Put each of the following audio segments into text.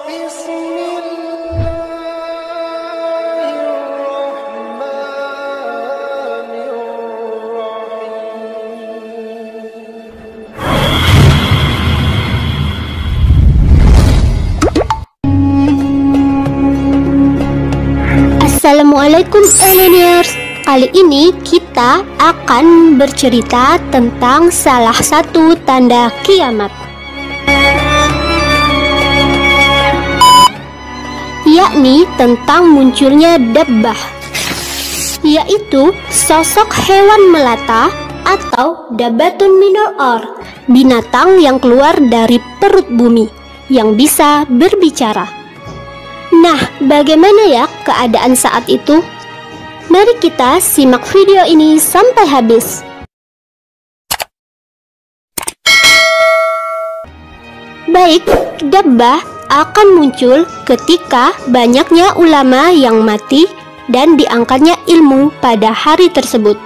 Assalamualaikum Eleniers. Kali ini kita akan bercerita tentang salah satu tanda kiamat, yakni tentang munculnya dabbah, yaitu sosok hewan melata atau dabbatun minal ard, binatang yang keluar dari perut bumi yang bisa berbicara. Nah, bagaimana ya keadaan saat itu? Mari kita simak video ini sampai habis. Baik, dabbah akan muncul ketika banyaknya ulama yang mati dan diangkatnya ilmu pada hari tersebut.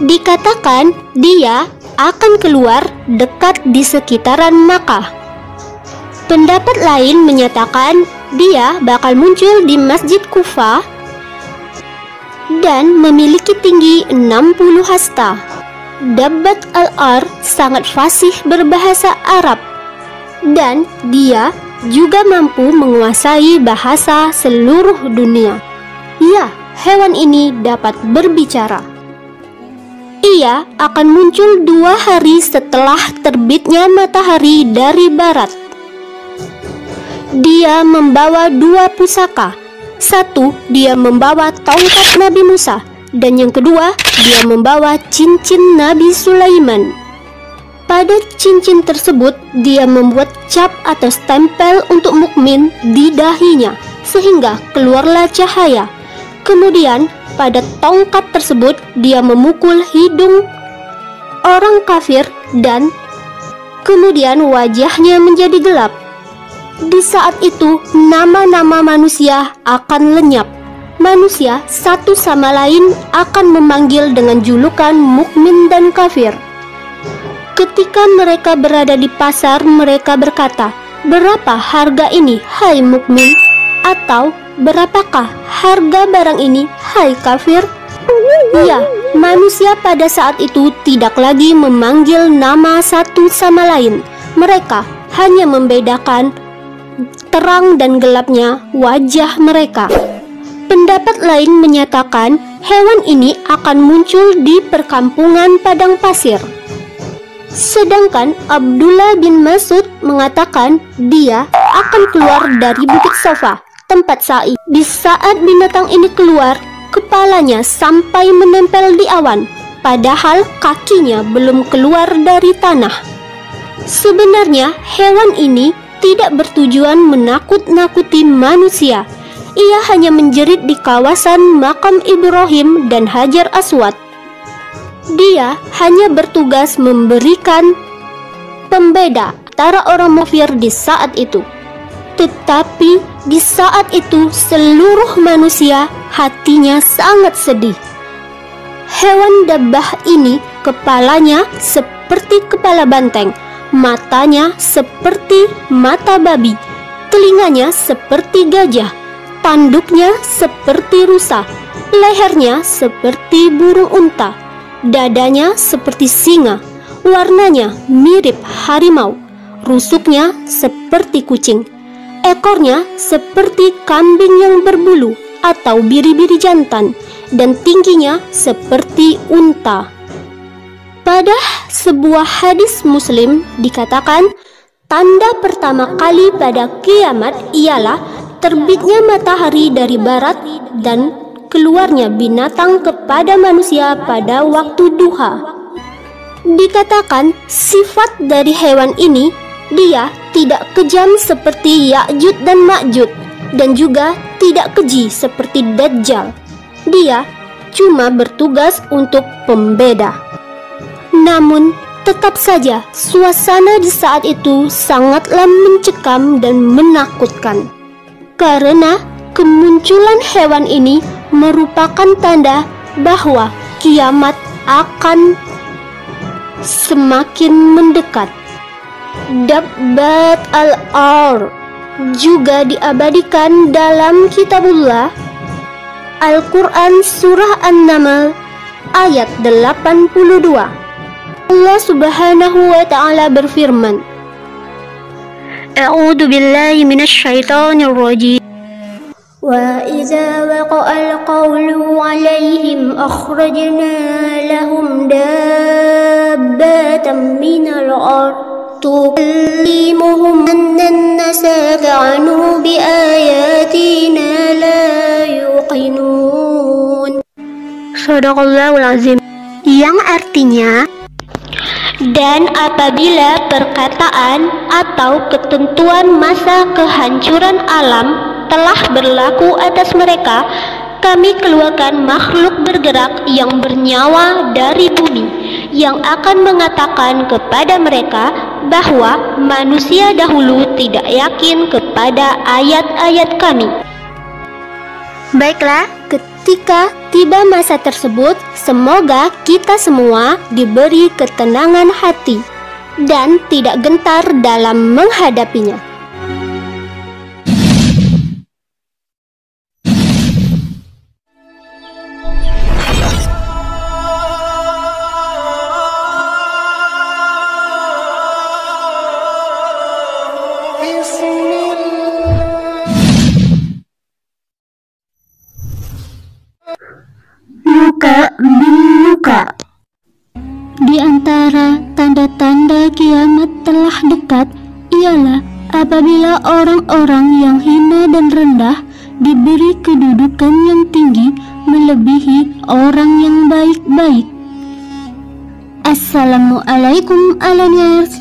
Dikatakan dia akan keluar dekat di sekitaran Makkah. Pendapat lain menyatakan dia bakal muncul di Masjid Kufa dan memiliki tinggi 60 hasta. Dabbat al-ard sangat fasih berbahasa Arab dan dia juga mampu menguasai bahasa seluruh dunia. Ya, hewan ini dapat berbicara. Ia akan muncul 2 hari setelah terbitnya matahari dari barat. Dia membawa 2 pusaka. Satu, dia membawa tongkat Nabi Musa, dan yang kedua, dia membawa cincin Nabi Sulaiman. Pada cincin tersebut, dia membuat cap atau stempel untuk mukmin di dahinya, sehingga keluarlah cahaya. Kemudian, pada tongkat tersebut, dia memukul hidung orang kafir dan kemudian wajahnya menjadi gelap. Di saat itu, nama-nama manusia akan lenyap. Manusia satu sama lain akan memanggil dengan julukan mukmin dan kafir. Ketika mereka berada di pasar, mereka berkata, "Berapa harga ini, hai mukmin?" Atau, "Berapakah harga barang ini, hai kafir?" Ya, manusia pada saat itu tidak lagi memanggil nama satu sama lain. Mereka hanya membedakan terang dan gelapnya wajah mereka. Pendapat lain menyatakan hewan ini akan muncul di perkampungan padang pasir. Sedangkan Abdullah bin Mas'ud mengatakan dia akan keluar dari Bukit Safa, tempat sa'i. Di saat binatang ini keluar, kepalanya sampai menempel di awan, padahal kakinya belum keluar dari tanah. Sebenarnya hewan ini tidak bertujuan menakut-nakuti manusia. Ia hanya menjerit di kawasan makam Ibrahim dan Hajar Aswad. Dia hanya bertugas memberikan pembeda antara orang kafir di saat itu. Tetapi di saat itu seluruh manusia hatinya sangat sedih. Hewan dabbah ini kepalanya seperti kepala banteng, matanya seperti mata babi, telinganya seperti gajah, tanduknya seperti rusa, lehernya seperti burung unta, dadanya seperti singa, warnanya mirip harimau, rusuknya seperti kucing, ekornya seperti kambing yang berbulu atau biri-biri jantan, dan tingginya seperti unta. Pada sebuah hadis Muslim dikatakan, tanda pertama kali pada kiamat ialah terbitnya matahari dari barat dan keluarnya binatang kepada manusia pada waktu duha. Dikatakan sifat dari hewan ini, dia tidak kejam seperti Ya'juj dan Ma'juj, dan juga tidak keji seperti Dajjal. Dia cuma bertugas untuk pembeda. Namun, tetap saja suasana di saat itu sangatlah mencekam dan menakutkan. Karena kemunculan hewan ini merupakan tanda bahwa kiamat akan semakin mendekat. Dabbat al-ard juga diabadikan dalam kitabullah Al-Quran Surah An-Naml ayat 82. Allah Subhanahu wa Ta'ala berfirman, A'udzu billahi minasyaitonir rajim. Wa idza waqa'al qawlu 'alaihim akhrajna lahum dabbatan minal ardh tukallimuhum anna an-nasa kanu bi ayatina la yuqinun. Shadaqallahul azim. Yang artinya, dan apabila perkataan atau ketentuan masa kehancuran alam telah berlaku atas mereka, kami keluarkan makhluk bergerak yang bernyawa dari bumi, yang akan mengatakan kepada mereka bahwa manusia dahulu tidak yakin kepada ayat-ayat kami. Baiklah, ketika tiba masa tersebut, semoga kita semua diberi ketenangan hati dan tidak gentar dalam menghadapinya. Luka bin luka. Di antara tanda-tanda kiamat telah dekat ialah apabila orang-orang yang hina dan rendah diberi kedudukan yang tinggi melebihi orang yang baik-baik. Assalamualaikum alaniers.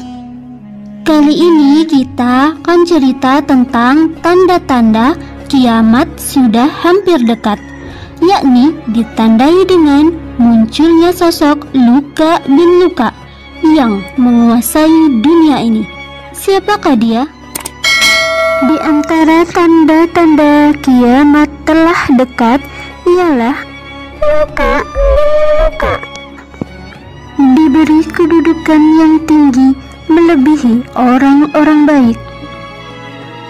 Kali ini kita akan cerita tentang tanda-tanda kiamat sudah hampir dekat, yakni ditandai dengan munculnya sosok Luka bin Luka yang menguasai dunia ini. Siapakah dia? Di antara tanda-tanda kiamat telah dekat ialah Luka bin Luka diberi kedudukan yang tinggi melebihi orang-orang baik.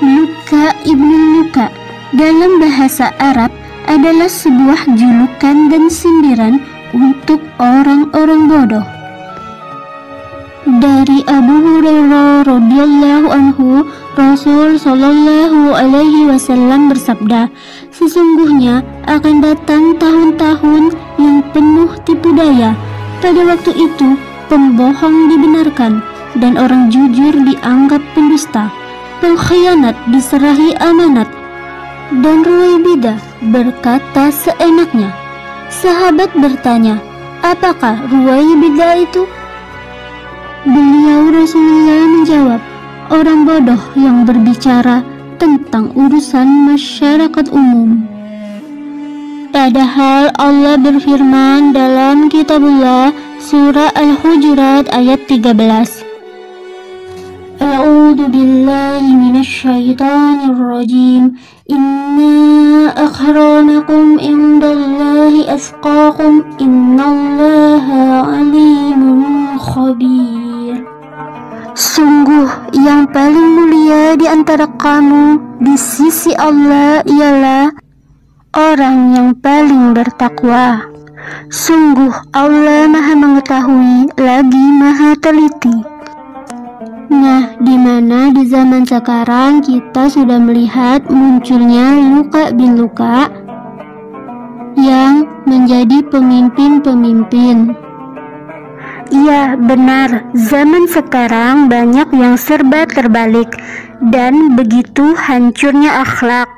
Luka ibnu Luka dalam bahasa Arab adalah sebuah julukan dan sindiran untuk orang-orang bodoh. Dari Abu Hurairah radhiyallahu anhu, Rasul sallallahu alaihi wasallam bersabda, sesungguhnya akan datang tahun-tahun yang penuh tipu daya. Pada waktu itu, pembohong dibenarkan dan orang jujur dianggap pendusta. Pengkhianat diserahi amanat, dan Ruwaibidah berkata seenaknya. Sahabat bertanya, apakah Ruwaibidah itu? Beliau Rasulullah menjawab, orang bodoh yang berbicara tentang urusan masyarakat umum. Padahal Allah berfirman dalam kitabullah surah Al-Hujurat ayat 13. A'udzu billahi minasyaitonir rajim. Inna akramakum indallahi atqakum innallaha alimun khabir. Sungguh yang paling mulia di antara kamu di sisi Allah ialah orang yang paling bertakwa. Sungguh Allah Maha mengetahui lagi Maha teliti. Nah, di mana di zaman sekarang kita sudah melihat munculnya Luka bin Luka yang menjadi pemimpin-pemimpin. Iya, benar. Zaman sekarang banyak yang serba terbalik dan begitu hancurnya akhlak.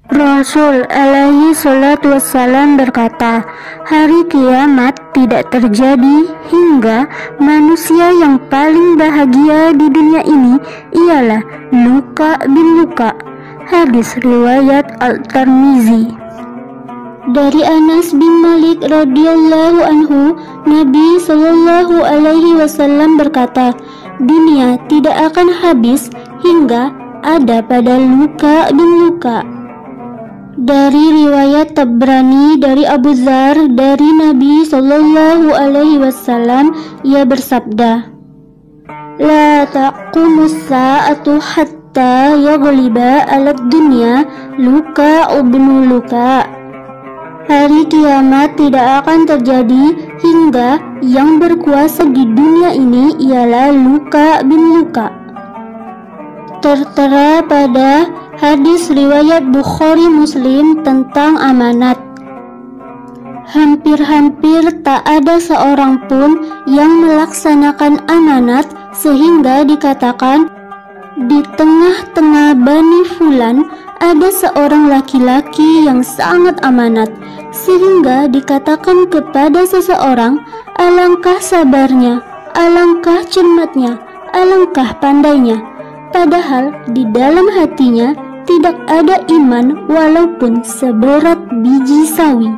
Rasul alaihi salatu wassalam berkata, hari kiamat tidak terjadi hingga manusia yang paling bahagia di dunia ini ialah Luka bin Luka. Hadis riwayat Al-Tirmizi. Dari Anas bin Malik radhiyallahu anhu, Nabi sallallahu alaihi wasallam berkata, dunia tidak akan habis hingga ada pada Luka bin Luka. Dari riwayat Tabrani dari Abu Dzar dari Nabi sallallahu alaihi wasallam, ia bersabda, la taqumus sa'atu hatta hatta yaghliba 'alad dunya luka ibnu luka. Hari kiamat tidak akan terjadi hingga yang berkuasa di dunia ini ialah Luka bin Luka. Tertera pada hadis riwayat Bukhari Muslim tentang amanat. Hampir-hampir tak ada seorang pun yang melaksanakan amanat sehingga dikatakan di tengah-tengah Bani Fulan ada seorang laki-laki yang sangat amanat, sehingga dikatakan kepada seseorang, alangkah sabarnya, alangkah cermatnya, alangkah pandainya. Padahal di dalam hatinya tidak ada iman walaupun seberat biji sawi.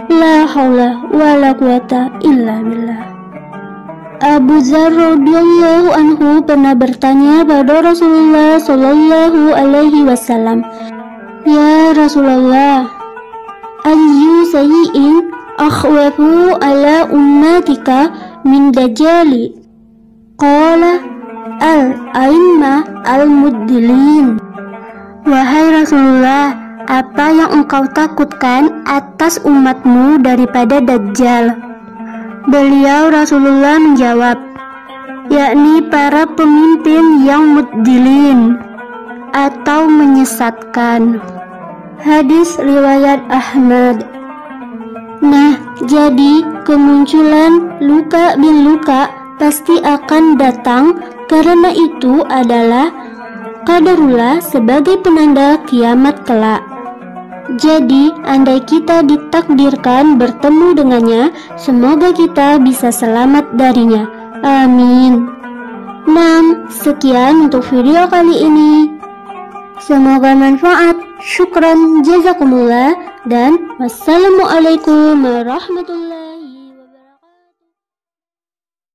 La haula wala quwata illa billah. Abu Dzar radhiyallahu anhu pernah bertanya pada Rasulullah sallallahu alaihi wasallam, "Ya Rasulullah, ayyu sayyi'in akhwafu ala ummatika min dajjali?" Qala al-aimma al-muddilin. Wahai Rasulullah, apa yang engkau takutkan atas umatmu daripada Dajjal? Beliau Rasulullah menjawab, yakni para pemimpin yang muddilin atau menyesatkan. Hadis riwayat Ahmad. Nah, jadi kemunculan Luka bin Luka pasti akan datang karena itu adalah qadarullah sebagai penanda kiamat kelak. Jadi, andai kita ditakdirkan bertemu dengannya, semoga kita bisa selamat darinya. Amin. 6. Sekian untuk video kali ini. Semoga manfaat. Syukran, jazakumullah, dan wassalamualaikum warahmatullahi